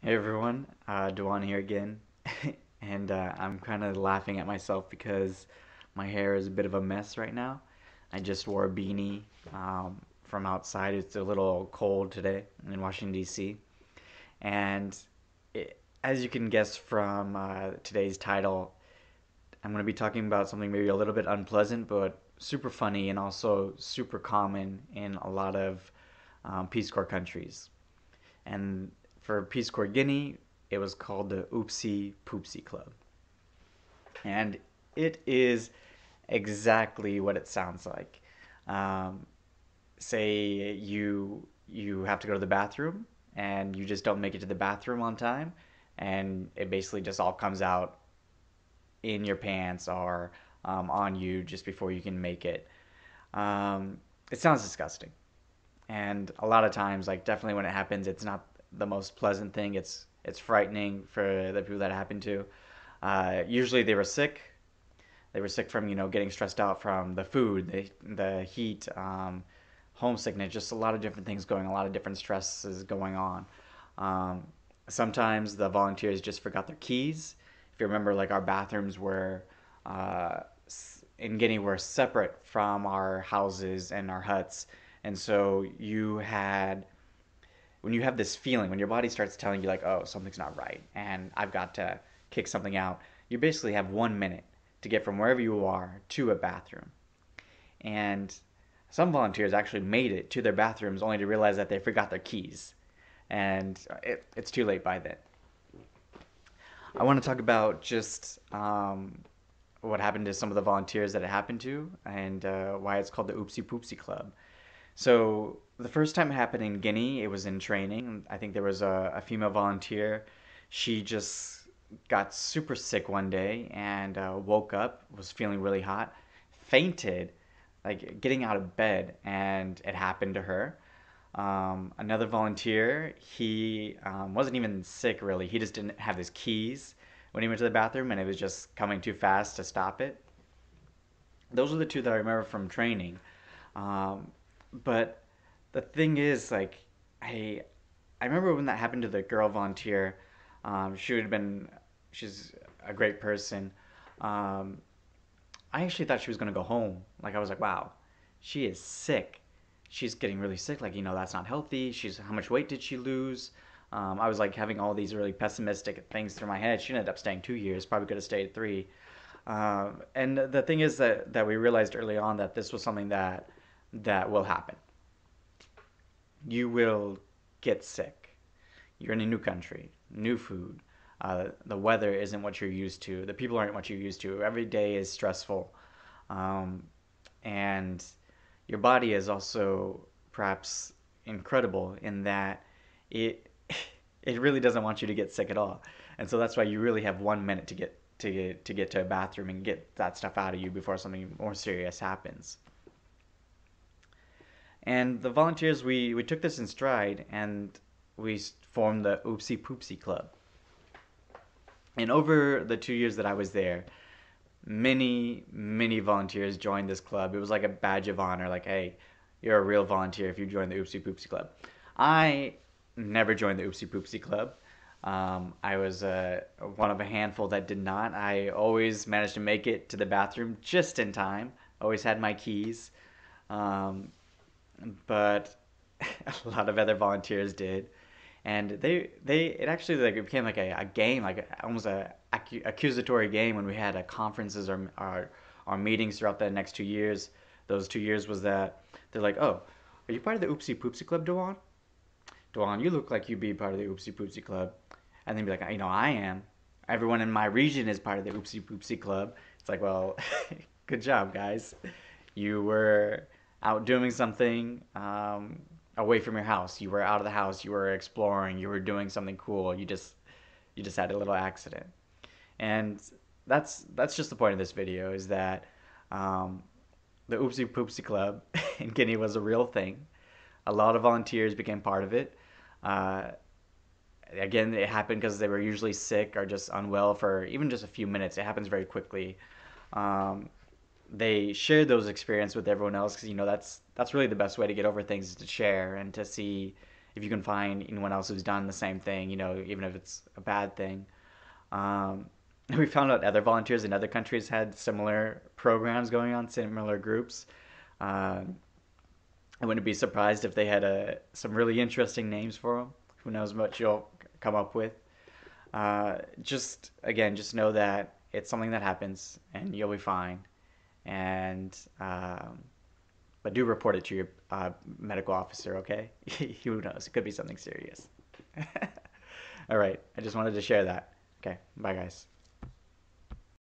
Hey everyone, Duan here again, and I'm kind of laughing at myself because my hair is a bit of a mess right now. I just wore a beanie from outside. It's a little cold today in Washington D.C., and as you can guess from today's title, I'm going to be talking about something maybe a little bit unpleasant, but super funny and also super common in a lot of Peace Corps countries. And for Peace Corps Guinea, it was called the Oopsie Poopsie Club. And it is exactly what it sounds like. Um, Say you have to go to the bathroom and you just don't make it to the bathroom on time, and it basically just all comes out in your pants or on you just before you can make it. Um, it sounds disgusting, and a lot of times, like definitely when it happens, it's not the most pleasant thing. It's frightening for the people that it happened to. Usually they were sick. They were sick from getting stressed out from the food, the heat, homesickness, just a lot of different things going, a lot of different stresses going on. Um, Sometimes the volunteers just forgot their keys. If you remember, like our bathrooms were uh, in Guinea were separate from our houses and our huts, and so you had when you have this feeling, when your body starts telling you like, oh, something's not right, and I've got to kick something out, you basically have 1 minute to get from wherever you are to a bathroom. And some volunteers actually made it to their bathrooms only to realize that they forgot their keys, and it's too late by then. I want to talk about just what happened to some of the volunteers that it happened to, and why it's called the Oopsie Poopsie Club. So the first time it happened in Guinea, it was in training. I think there was a female volunteer. She just got super sick one day and woke up, was feeling really hot, fainted, like getting out of bed, and it happened to her. Another volunteer, he wasn't even sick really. He just didn't have his keys when he went to the bathroom, and it was just coming too fast to stop it. Those are the two that I remember from training. Um, but the thing is, like, I I remember when that happened to the girl volunteer. She would have been, she's a great person. Um, I actually thought she was gonna go home. Like I was like, wow, she is sick. She's getting really sick. Like that's not healthy. She's how much weight did she lose? I was like having all these really pessimistic things through my head. She ended up staying 2 years. Probably could have stayed three. And the thing is that we realized early on that this was something that will happen. You will get sick. You're in a new country, new food. The weather isn't what you're used to. The people aren't what you're used to. Every day is stressful, um, and your body is also perhaps incredible in that it it really doesn't want you to get sick at all. And so that's why you really have 1 minute to get to a bathroom and get that stuff out of you before something more serious happens. And the volunteers, we took this in stride and we formed the Oopsie Poopsie Club. And over the 2 years that I was there, many volunteers joined this club. It was like a badge of honor, like, hey, you're a real volunteer if you join the Oopsie Poopsie Club. I never joined the Oopsie Poopsie Club. I was one of a handful that did not. I always managed to make it to the bathroom just in time. Always had my keys. Um, but a lot of other volunteers did, and they it actually like it became like a game, like almost a accusatory game when we had conferences or meetings throughout the next 2 years. Those 2 years was that they're like, oh, are you part of the Oopsie Poopsie Club, Dewan? Dewan, you look like you'd be part of the Oopsie Poopsie Club. And then be like, I am. Everyone in my region is part of the Oopsie Poopsie Club. It's like, well, good job, guys. You were out doing something away from your house. You were out of the house. You were exploring. You were doing something cool. You just had a little accident, and that's just the point of this video is that um, the Oopsie Poopsie Club in Guinea was a real thing. A lot of volunteers became part of it. Uh, Again, it happened because they were usually sick or just unwell for even just a few minutes. It happens very quickly. Um, they shared those experiences with everyone else because that's really the best way to get over things is to share and to see if you can find anyone else who's done the same thing, even if it's a bad thing. Um, we found out other volunteers in other countries had similar programs going on, similar groups. Uh, I wouldn't be surprised if they had some really interesting names for them. Who knows what you'll come up with. Just again, just know that it's something that happens, and you'll be fine. And but do report it to your medical officer, okay? Who knows? It could be something serious. All right. I just wanted to share that. Okay. Bye, guys.